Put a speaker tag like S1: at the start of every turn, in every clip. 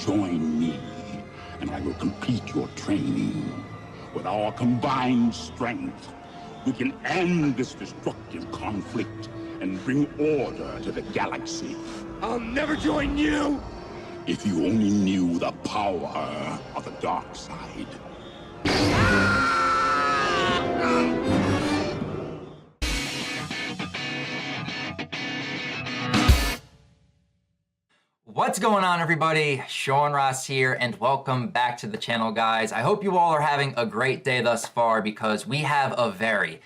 S1: join me, and I will complete your training. With our combined strength, we can end this destructive conflict and bring order to the galaxy.
S2: I'll never join you!
S1: If you only knew the power of the dark side.
S3: What's going on, everybody? Sean Ross here, and welcome back to the channel, guys. I hope you all are having a great day thus far, because we have a very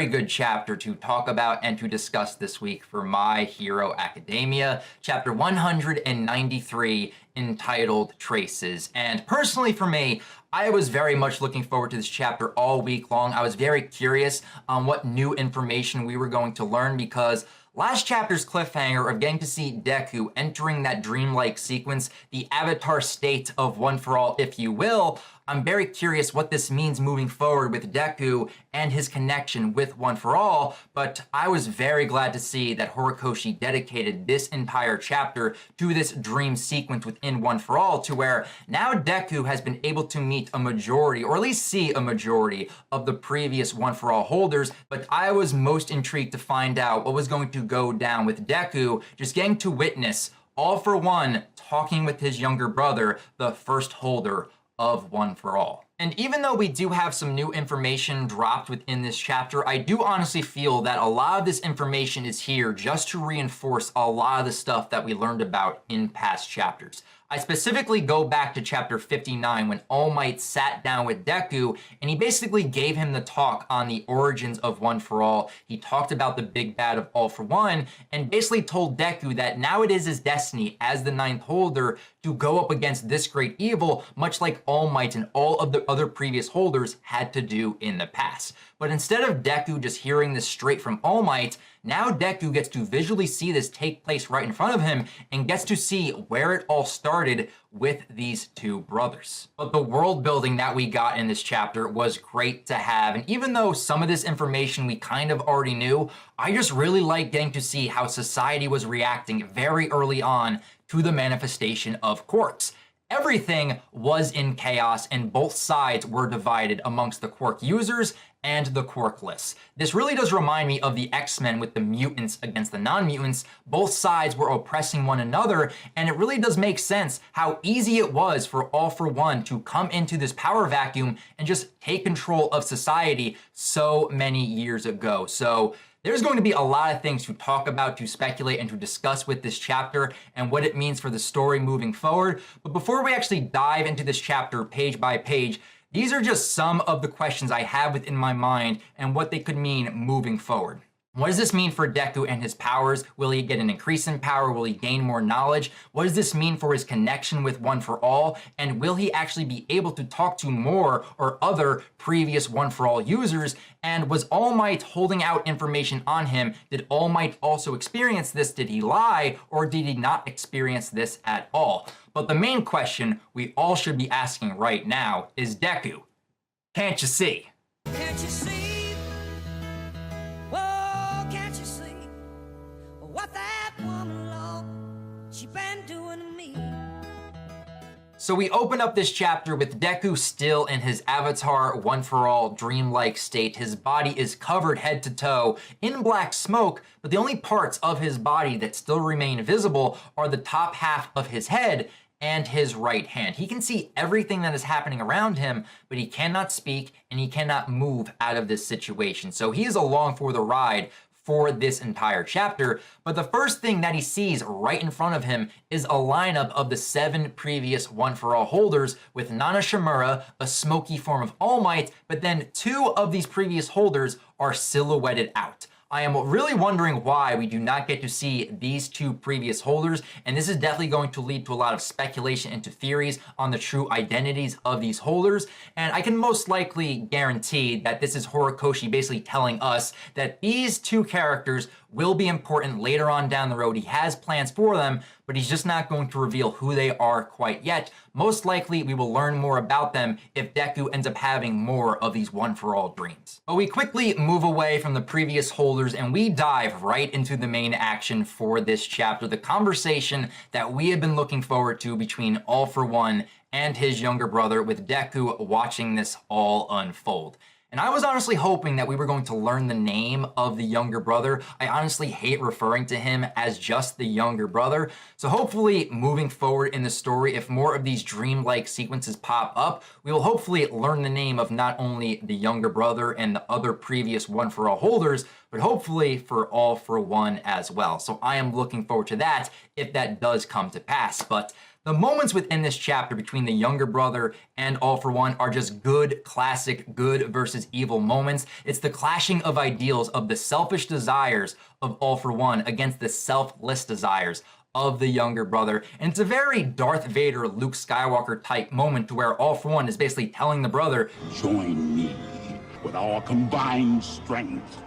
S3: good chapter to talk about and to discuss this week for My Hero Academia, chapter 193, entitled Traces. And personally for me, I was very much looking forward to this chapter all week long. I was very curious on what new information we were going to learn, because last chapter's cliffhanger of getting to see Deku entering that dreamlike sequence, the avatar state of One For All, if you will, I'm very curious what this means moving forward with Deku and his connection with One For All, but I was very glad to see that Horikoshi dedicated this entire chapter to this dream sequence within One For All, to where now Deku has been able to meet a majority, or at least see a majority, of the previous One For All holders. But I was most intrigued to find out what was going to go down with Deku just getting to witness All For One talking with his younger brother, the first holder of One For All. And even though we do have some new information dropped within this chapter, I do honestly feel that a lot of this information is here just to reinforce a lot of the stuff that we learned about in past chapters. I specifically go back to chapter 59 when All Might sat down with Deku and he basically gave him the talk on the origins of One For All. He talked about the big bad of All For One and basically told Deku that now it is his destiny as the ninth holder to go up against this great evil, much like All Might and all of the other previous holders had to do in the past. But instead of Deku just hearing this straight from All Might, now Deku gets to visually see this take place right in front of him and gets to see where it all started with these two brothers. But the world building that we got in this chapter was great to have, and even though some of this information we kind of already knew, I just really liked getting to see how society was reacting very early on to the manifestation of quarks. Everything was in chaos and both sides were divided amongst the quark users and the quarkless. This really does remind me of the X-Men with the mutants against the non-mutants. Both sides were oppressing one another, and it really does make sense how easy it was for All For One to come into this power vacuum and just take control of society so many years ago. So there's going to be a lot of things to talk about, to speculate, and to discuss with this chapter and what it means for the story moving forward. But before we actually dive into this chapter page by page, these are just some of the questions I have within my mind and what they could mean moving forward. What does this mean for Deku and his powers? Will he get an increase in power? Will he gain more knowledge? What does this mean for his connection with One For All? And will he actually be able to talk to more or other previous One For All users? And was All Might holding out information on him? Did All Might also experience this? Did he lie, or did he not experience this at all? But the main question we all should be asking right now is, Deku, can't you see?
S4: Can't you see? What that woman, Lord, she been doing to me.
S3: So we open up this chapter with Deku still in his avatar One For All dreamlike state. His body is covered head to toe in black smoke, but the only parts of his body that still remain visible are the top half of his head and his right hand. He can see everything that is happening around him, but he cannot speak and he cannot move out of this situation. So he is along for the ride for this entire chapter. But the first thing that he sees right in front of him is a lineup of the 7 previous One For All holders, with Nana Shimura, a smoky form of All Might, but then 2 of these previous holders are silhouetted out. I am really wondering why we do not get to see these 2 previous holders, and this is definitely going to lead to a lot of speculation into theories on the true identities of these holders. And I can most likely guarantee that this is Horikoshi basically telling us that these 2 characters will be important later on down the road. He has plans for them, but he's just not going to reveal who they are quite yet. Most likely, we will learn more about them if Deku ends up having more of these one-for-all dreams. But we quickly move away from the previous holders and we dive right into the main action for this chapter, the conversation that we have been looking forward to between All For One and his younger brother, with Deku watching this all unfold. And I was honestly hoping that we were going to learn the name of the younger brother. I honestly hate referring to him as just the younger brother. So hopefully moving forward in the story, if more of these dreamlike sequences pop up, we will hopefully learn the name of not only the younger brother and the other previous one-for-all holders, but hopefully for All For One as well. So I am looking forward to that if that does come to pass. But the moments within this chapter between the younger brother and All For One are just good, classic good versus evil moments. It's the clashing of ideals of the selfish desires of All For One against the selfless desires of the younger brother. And it's a very Darth Vader, Luke Skywalker type moment to where All For One is basically telling the brother,
S1: join me. With our combined strength,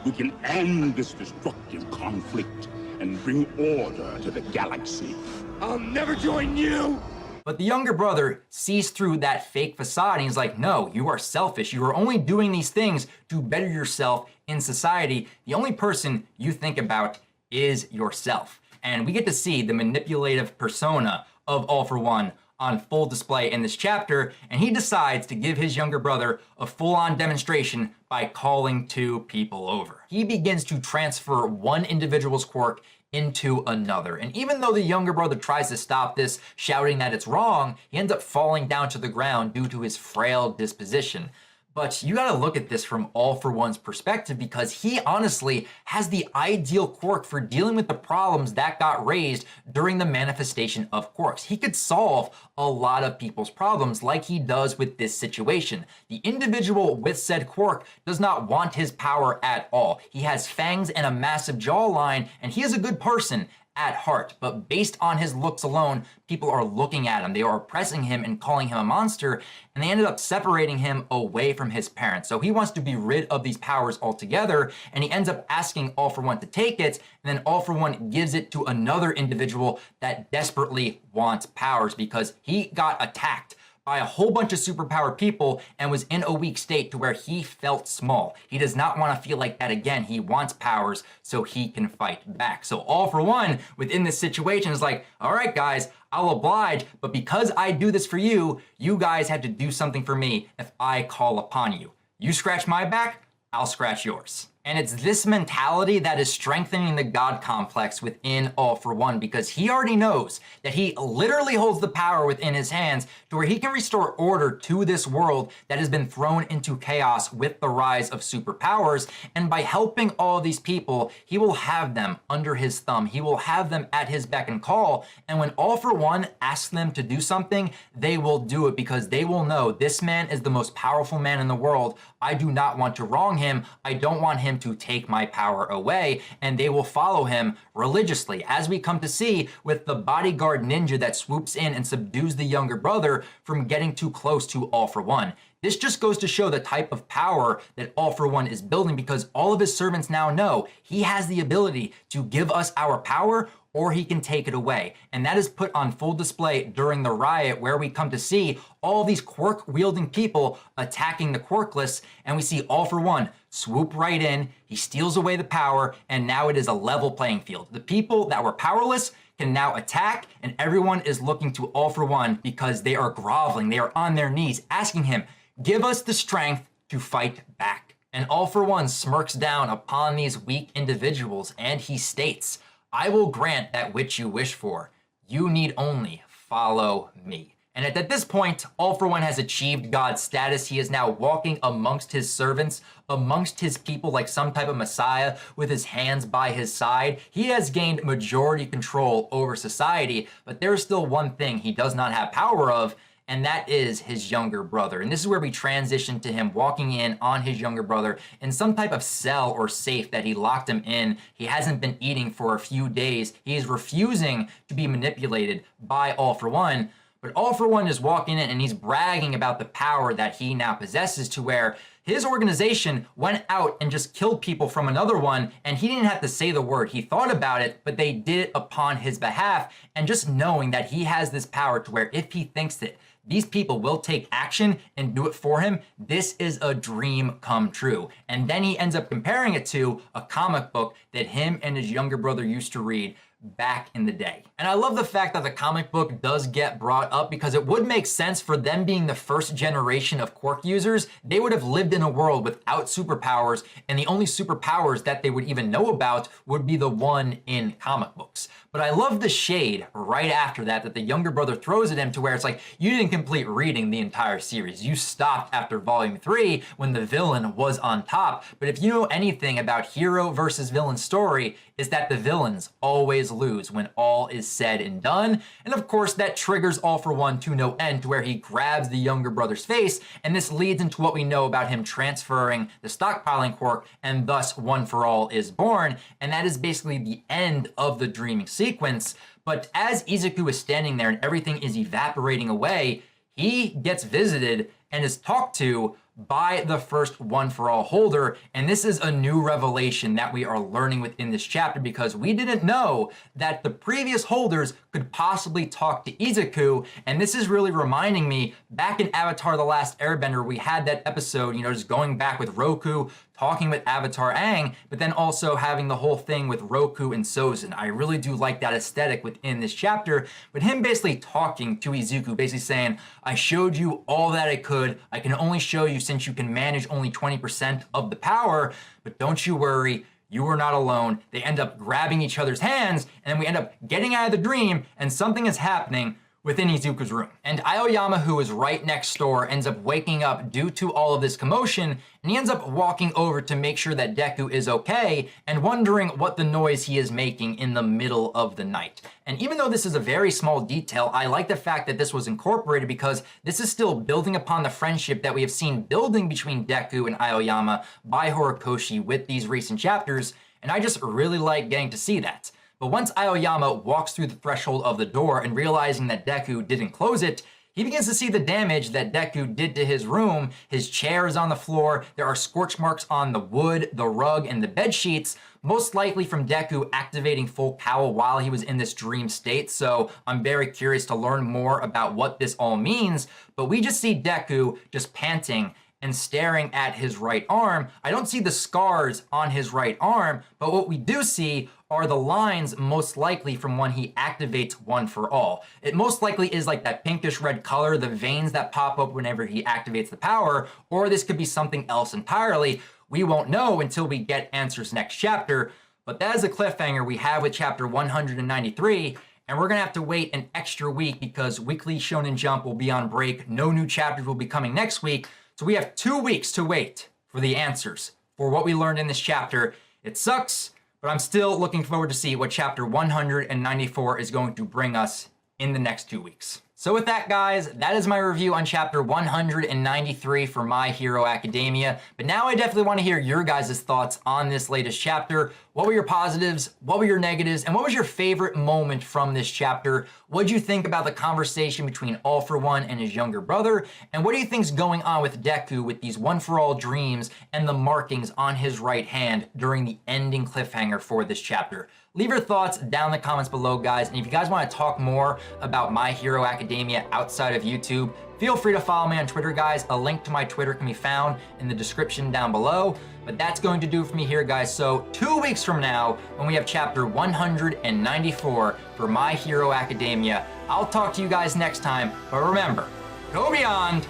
S1: we can end this destructive conflict and bring order to the galaxy.
S2: I'll never join you!
S3: But the younger brother sees through that fake facade and he's like, no, you are selfish. You are only doing these things to better yourself in society. The only person you think about is yourself. And we get to see the manipulative persona of All For One on full display in this chapter, and he decides to give his younger brother a full-on demonstration by calling two people over. He begins to transfer one individual's quirk into another. And even though the younger brother tries to stop this, shouting that it's wrong, he ends up falling down to the ground due to his frail disposition. But you gotta look at this from All For One's perspective, because he honestly has the ideal quirk for dealing with the problems that got raised during the manifestation of quirks. He could solve a lot of people's problems like he does with this situation. The individual with said quirk does not want his power at all. He has fangs and a massive jawline, and he is a good person at heart, but based on his looks alone, people are looking at him, they are oppressing him and calling him a monster, and they ended up separating him away from his parents. So he wants to be rid of these powers altogether, and he ends up asking All For One to take it, and then All For One gives it to another individual that desperately wants powers because he got attacked by a whole bunch of superpowered people and was in a weak state to where he felt small. He does not want to feel like that again. He wants powers so he can fight back. So All For One within this situation is like, all right, guys, I'll oblige, but because I do this for you, you guys have to do something for me if I call upon you. You scratch my back, I'll scratch yours. And it's this mentality that is strengthening the God complex within All For One, because he already knows that he literally holds the power within his hands to where he can restore order to this world that has been thrown into chaos with the rise of superpowers. And by helping all these people, he will have them under his thumb. He will have them at his beck and call. And when All For One asks them to do something, they will do it because they will know this man is the most powerful man in the world. I do not want to wrong him. I don't want him to take my power away, and they will follow him religiously, as we come to see with the bodyguard ninja that swoops in and subdues the younger brother from getting too close to All For One. This just goes to show the type of power that All For One is building, because all of his servants now know he has the ability to give us our power or he can take it away. And that is put on full display during the riot, where we come to see all these quirk-wielding people attacking the quirkless, and we see All For One swoop right in, he steals away the power, and now it is a level playing field. The people that were powerless can now attack, and everyone is looking to All For One because they are groveling, they are on their knees, asking him, give us the strength to fight back. And All For One smirks down upon these weak individuals, and he states, I will grant that which you wish for. You need only follow me. And at this point, All For One has achieved God's status. He is now walking amongst his servants, amongst his people like some type of messiah with his hands by his side. He has gained majority control over society, but there is still one thing he does not have power of, and that is his younger brother. And this is where we transition to him walking in on his younger brother in some type of cell or safe that he locked him in. He hasn't been eating for a few days. He is refusing to be manipulated by All For One. But All For One is walking in and he's bragging about the power that he now possesses, to where His organization went out and just killed people from another one, and he didn't have to say the word. He thought about it, but they did it upon his behalf. And just knowing that he has this power to where if he thinks it, these people will take action and do it for him, this is a dream come true. And then he ends up comparing it to a comic book that him and his younger brother used to read back in the day. And I love the fact that the comic book does get brought up because it would make sense for them being the first generation of quirk users. They would have lived in a world without superpowers, and the only superpowers that they would even know about would be the one in comic books. But I love the shade right after that the younger brother throws at him, to where it's like, you didn't complete reading the entire series. You stopped after volume 3 when the villain was on top. But if you know anything about hero versus villain story, is that the villains always lose when all is said and done. And of course, that triggers All for One to no end, to where he grabs the younger brother's face, and this leads into what we know about him transferring the stockpiling quirk, and thus One for All is born. And that is basically the end of the dreaming sequence. But as Izuku is standing there and everything is evaporating away, he gets visited and is talked to by the first One for All holder. And this is a new revelation that we are learning within this chapter, because we didn't know that the previous holders could possibly talk to Izuku. And this is really reminding me, back in Avatar The Last Airbender, we had that episode, just going back with Roku, talking with Avatar Aang, but then also having the whole thing with Roku and Sozin. I really do like that aesthetic within this chapter, but him basically talking to Izuku, basically saying, I showed you all that I could. I can only show you since you can manage only 20% of the power, but don't you worry, you are not alone. They end up grabbing each other's hands, and then we end up getting out of the dream, and something is happening within Izuku's room. And Aoyama, who is right next door, ends up waking up due to all of this commotion, and he ends up walking over to make sure that Deku is okay, and wondering what the noise he is making in the middle of the night. And even though this is a very small detail, I like the fact that this was incorporated, because this is still building upon the friendship that we have seen building between Deku and Aoyama by Horikoshi with these recent chapters, and I just really like getting to see that. But once Aoyama walks through the threshold of the door and realizing that Deku didn't close it, he begins to see the damage that Deku did to his room. His chair is on the floor, there are scorch marks on the wood, the rug, and the bed sheets, most likely from Deku activating full power while he was in this dream state. So I'm very curious to learn more about what this all means. But we just see Deku just panting and staring at his right arm. I don't see the scars on his right arm, but what we do see are the lines, most likely from when he activates One for All. It most likely is like that pinkish red color, the veins that pop up whenever he activates the power, or this could be something else entirely. We won't know until we get answers next chapter, but that is a cliffhanger we have with chapter 193, and we're gonna have to wait an extra week because Weekly Shonen Jump will be on break. No new chapters will be coming next week, so we have 2 weeks to wait for the answers for what we learned in this chapter. It sucks, but I'm still looking forward to see what chapter 194 is going to bring us in the next 2 weeks. So with that, guys, that is my review on chapter 193 for My Hero Academia. But now I definitely want to hear your guys' thoughts on this latest chapter. What were your positives? What were your negatives? And what was your favorite moment from this chapter? What do you think about the conversation between All for One and his younger brother? And what do you think's going on with Deku with these One for All dreams and the markings on his right hand during the ending cliffhanger for this chapter? Leave your thoughts down in the comments below, guys. And if you guys want to talk more about My Hero Academia outside of YouTube, feel free to follow me on Twitter, guys. A link to my Twitter can be found in the description down below. But that's going to do it for me here, guys. So 2 weeks from now, when we have chapter 194 for My Hero Academia, I'll talk to you guys next time. But remember, go beyond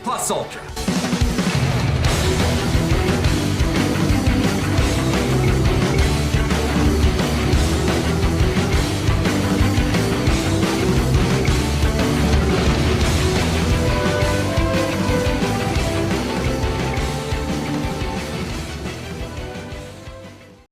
S3: plus ultra.